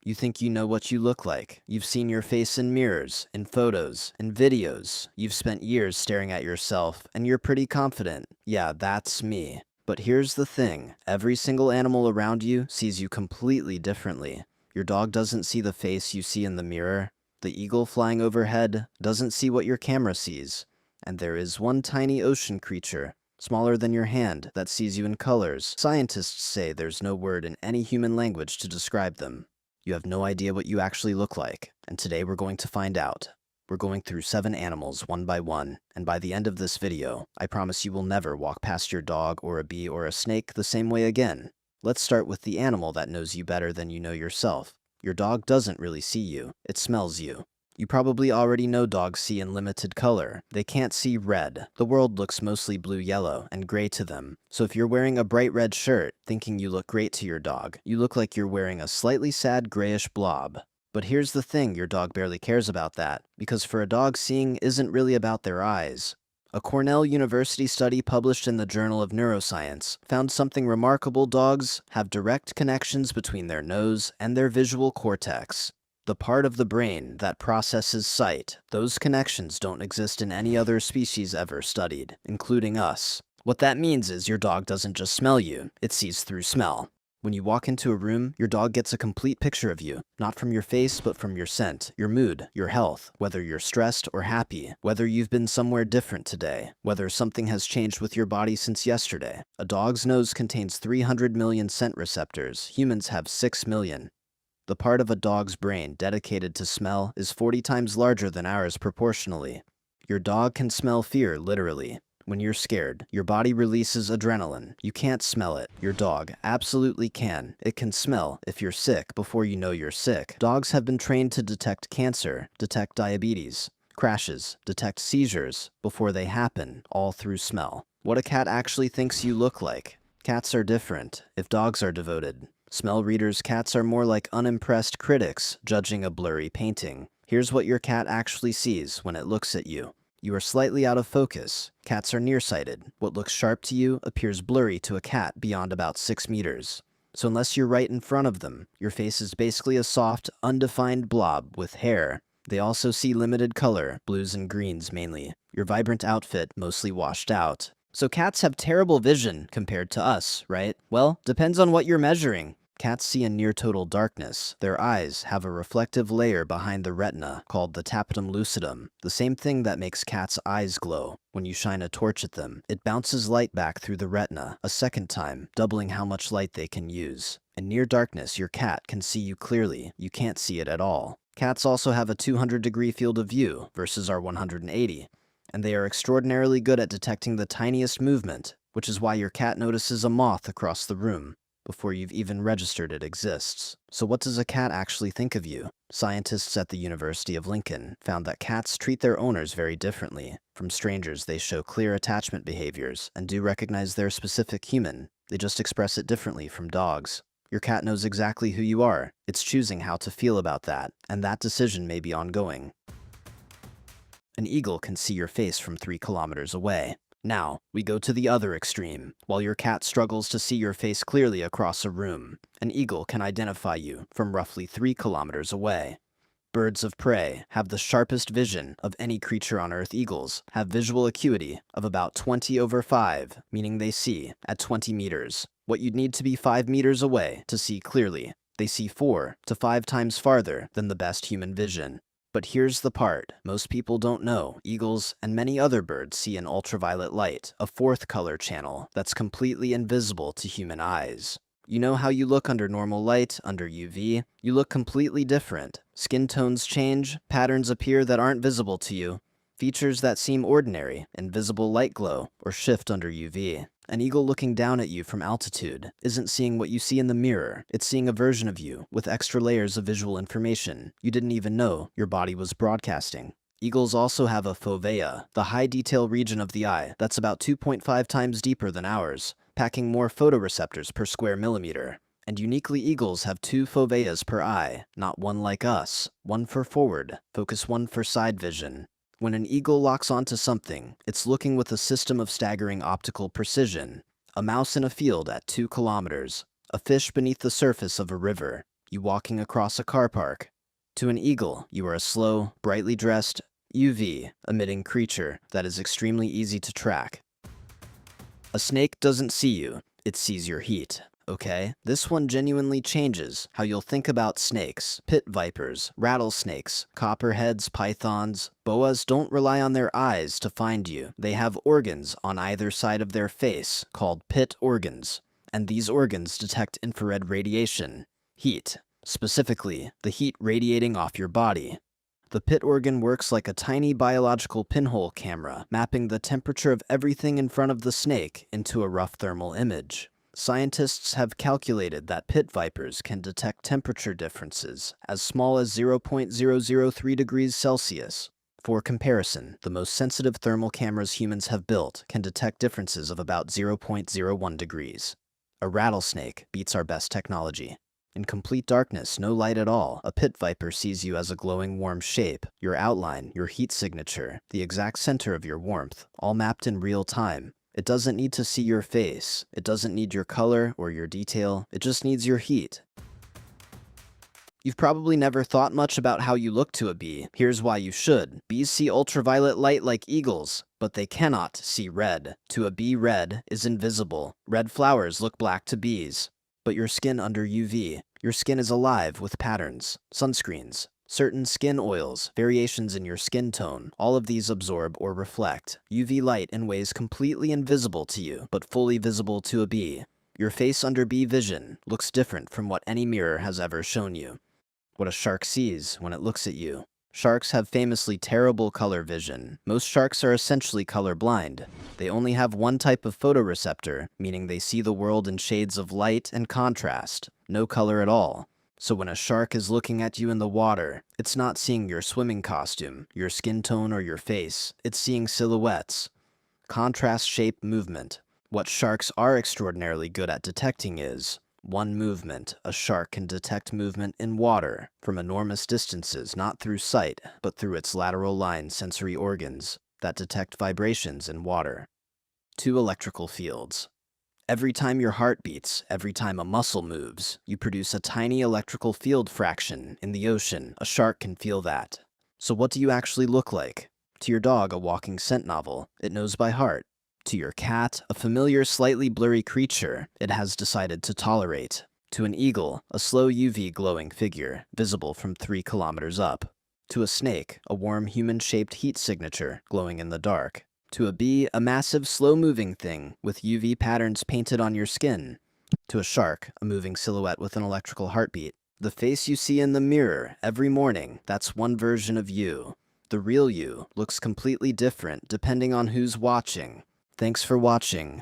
You think you know what you look like. You've seen your face in mirrors, in photos, in videos. You've spent years staring at yourself, and you're pretty confident. Yeah, that's me. But here's the thing. Every single animal around you sees you completely differently. Your dog doesn't see the face you see in the mirror. The eagle flying overhead doesn't see what your camera sees. And there is one tiny ocean creature, smaller than your hand, that sees you in colors. Scientists say there's no word in any human language to describe them. You have no idea what you actually look like, and today we're going to find out. We're going through 7 animals one by one, and by the end of this video, I promise you will never walk past your dog or a bee or a snake the same way again. Let's start with the animal that knows you better than you know yourself. Your dog doesn't really see you, it smells you. You probably already know dogs see in limited color. They can't see red. The world looks mostly blue-yellow and gray to them. So if you're wearing a bright red shirt, thinking you look great to your dog, you look like you're wearing a slightly sad grayish blob. But here's the thing, your dog barely cares about that, because for a dog, seeing isn't really about their eyes. A Cornell University study published in the Journal of Neuroscience found something remarkable. Dogs have direct connections between their nose and their visual cortex, the part of the brain that processes sight. Those connections don't exist in any other species ever studied, including us. What that means is your dog doesn't just smell you, it sees through smell. When you walk into a room, your dog gets a complete picture of you, not from your face, but from your scent, your mood, your health, whether you're stressed or happy, whether you've been somewhere different today, whether something has changed with your body since yesterday. A dog's nose contains 300 million scent receptors. Humans have 6 million. The part of a dog's brain dedicated to smell is 40 times larger than ours proportionally. Your dog can smell fear, literally. When you're scared, your body releases adrenaline. You can't smell it. Your dog absolutely can. It can smell if you're sick before you know you're sick. Dogs have been trained to detect cancer, detect diabetes, crashes, detect seizures before they happen, all through smell. What a cat actually thinks you look like. Cats are different, if dogs are devoted. Smell readers, cats are more like unimpressed critics judging a blurry painting. Here's what your cat actually sees when it looks at you. You are slightly out of focus. Cats are nearsighted. What looks sharp to you appears blurry to a cat beyond about 6 meters. So unless you're right in front of them, your face is basically a soft, undefined blob with hair. They also see limited color, blues and greens mainly. Your vibrant outfit mostly washed out. So cats have terrible vision compared to us, right? Well, depends on what you're measuring. Cats see in near total darkness. Their eyes have a reflective layer behind the retina called the tapetum lucidum, the same thing that makes cats' eyes glow. When you shine a torch at them, it bounces light back through the retina a second time, doubling how much light they can use. In near darkness, your cat can see you clearly. You can't see it at all. Cats also have a 200-degree field of view versus our 180. And they are extraordinarily good at detecting the tiniest movement, which is why your cat notices a moth across the room before you've even registered it exists. So what does a cat actually think of you? Scientists at the University of Lincoln found that cats treat their owners very differently. From strangers, they show clear attachment behaviors and do recognize their specific human. They just express it differently from dogs. Your cat knows exactly who you are. It's choosing how to feel about that, and that decision may be ongoing. An eagle can see your face from 3 kilometers away. Now, we go to the other extreme. While your cat struggles to see your face clearly across a room, an eagle can identify you from roughly 3 kilometers away. Birds of prey have the sharpest vision of any creature on Earth. Eagles have visual acuity of about 20/5, meaning they see at 20 meters. What you'd need to be 5 meters away to see clearly. They see 4 to 5 times farther than the best human vision. But here's the part most people don't know. Eagles and many other birds see in ultraviolet light, a 4th color channel that's completely invisible to human eyes. You know how you look under normal light, under UV? You look completely different. Skin tones change, patterns appear that aren't visible to you. Features that seem ordinary, invisible light glow, or shift under UV. An eagle looking down at you from altitude isn't seeing what you see in the mirror. It's seeing a version of you with extra layers of visual information you didn't even know your body was broadcasting. Eagles also have a fovea, the high detail region of the eye that's about 2.5 times deeper than ours, packing more photoreceptors per square millimeter. And uniquely, eagles have 2 foveas per eye, not one like us. One for forward, focus, one for side vision. When an eagle locks onto something, it's looking with a system of staggering optical precision. A mouse in a field at 2 kilometers, a fish beneath the surface of a river, you walking across a car park. To an eagle, you are a slow, brightly dressed, UV-emitting creature that is extremely easy to track. A snake doesn't see you, it sees your heat. Okay? This one genuinely changes how you'll think about snakes. Pit vipers, rattlesnakes, copperheads, pythons, boas don't rely on their eyes to find you. They have organs on either side of their face called pit organs, and these organs detect infrared radiation, heat, specifically the heat radiating off your body. The pit organ works like a tiny biological pinhole camera, mapping the temperature of everything in front of the snake into a rough thermal image. Scientists have calculated that pit vipers can detect temperature differences as small as 0.003 degrees Celsius. For comparison, the most sensitive thermal cameras humans have built can detect differences of about 0.01 degrees. A rattlesnake beats our best technology. In complete darkness, no light at all, a pit viper sees you as a glowing warm shape, your outline, your heat signature, the exact center of your warmth, all mapped in real time. It doesn't need to see your face. It doesn't need your color or your detail. It just needs your heat. You've probably never thought much about how you look to a bee. Here's why you should. Bees see ultraviolet light like eagles, but they cannot see red. To a bee, red is invisible. Red flowers look black to bees. But your skin under UV. Your skin is alive with patterns, sunscreens, certain skin oils, variations in your skin tone. All of these absorb or reflect UV light in ways completely invisible to you, but fully visible to a bee. Your face under bee vision looks different from what any mirror has ever shown you. What a shark sees when it looks at you. Sharks have famously terrible color vision. Most sharks are essentially colorblind. They only have one type of photoreceptor, meaning they see the world in shades of light and contrast, no color at all. So when a shark is looking at you in the water, it's not seeing your swimming costume, your skin tone, or your face. It's seeing silhouettes. Contrast shape movement. What sharks are extraordinarily good at detecting is one movement. A shark can detect movement in water from enormous distances, not through sight, but through its lateral line sensory organs that detect vibrations in water. 2 electrical fields. Every time your heart beats, every time a muscle moves, you produce a tiny electrical field fraction in the ocean. A shark can feel that. So what do you actually look like? To your dog, a walking scent novel. It knows by heart. To your cat, a familiar, slightly blurry creature it has decided to tolerate. To an eagle, a slow UV glowing figure, visible from 3 kilometers up. To a snake, a warm human-shaped heat signature, glowing in the dark. To a bee, a massive, slow-moving thing with UV patterns painted on your skin. To a shark, a moving silhouette with an electrical heartbeat. The face you see in the mirror every morning, that's one version of you. The real you looks completely different depending on who's watching. Thanks for watching.